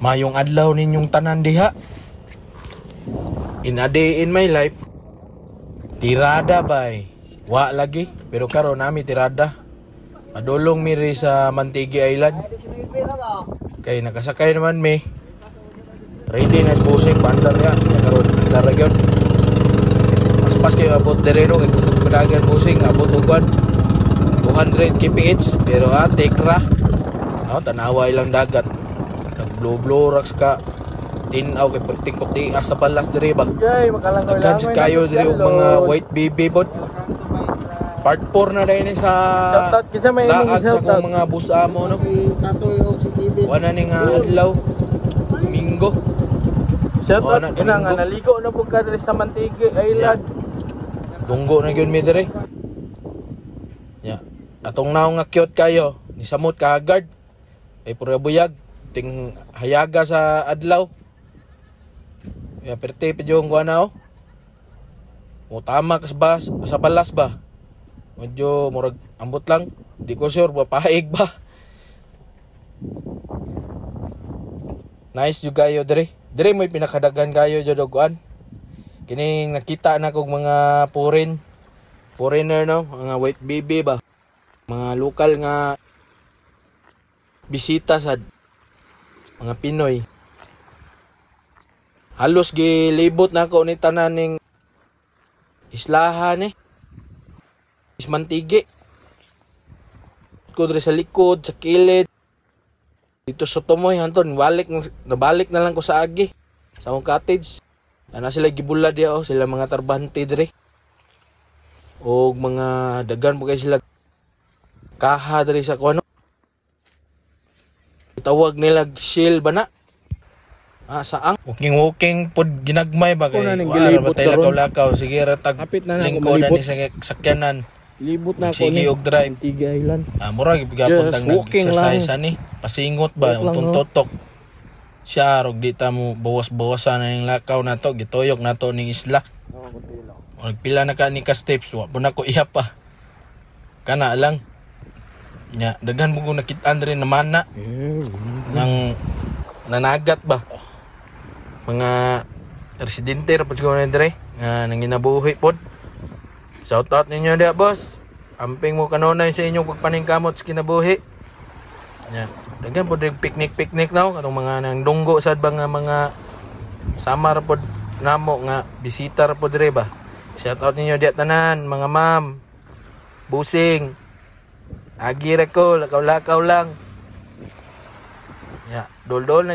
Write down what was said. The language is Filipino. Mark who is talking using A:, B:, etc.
A: Mayong adlaw ninyong tanan diha. In a day in my life, tirada bay. Wa lagi, pero karon nami tirada. Padulong mi ri sa Mantigi Island. Kay nakasakay naman mi. Ready na busing bandar ya. Karon andar ra gyud. Pas kayo abot dereno kay kusog padagan busing abot ugwan 200 kph pero tekra. Tanawa ilang dagat. Nag-blow rocks ka. Tinaw kay perting puti asa balas diri ba. Nagkansit kayo diri og mga white baby bod. Part 4 na dahil sa laag sa kong mga busa mo no. Wala ni nga adlaw Domingo.
B: Shoutout ina nga naligo na pud ka diri sa Mantigi Island.
A: Tunggo na gyud mi diri. Atong naong nga cute kayo ni samot ka agad. Ay pura buyag ting hayaga sa adlaw. Perte pedyo ko na tama kas ba sa balas ba. Medyo murag ambot lang. Di ko sure papaig ba. Nice yung kayo diri. Diri mo'y pinakadagan kayo jodoguan. Kining nakita na kong mga foreigner no, mga white baby ba. Mga lokal nga bisita sa mga Pinoy. Halos gilibot na ako ni tanan ning islahan Mantigi. Ko diri sa likod, sa kilid. Dito sa Tumoy hanton nabalik na lang ko sa agi sa akong cottage. Ana sila gibula diha sila mga tarbante diri. Og mga dagan po kay sila kaha diri sa kuno. Tawag nila shield ba na? Saang? Walking pod ginagmay ba kay wala ba tayo lakaw-lakaw. Sige ratag lingko na ni sa sakyanan.
B: Libot na ako
A: ni og drive
B: Mantigi Island.
A: Mura gipagapon tang nag-exercise ani. Pasingot ba utong totok. Siya rog di ta mo bawas-bawasan na ning lakaw nato, gitoyok nato ning isla. Pila na ka ni ka steps wa po na ko iya pa. Kana lang. Daghan mo ko nakita rin naman na. Nang nanagat ba. Mga residente ra pud siguro dire nga nang ginabuhi pod. Shout out ninyo dia boss. Amping mo kanunay sa inyong pagpaningkamot sa kinabuhi. Daghan po din picnic now kanang mga nang dunggo sad ba nga mga samar pod namo nga bisita ra pod dire ba. Shout out ninyo dia tanan mga ma'am. Busing. Agi ra ko lakaw-lakaw lang. Dol-dol na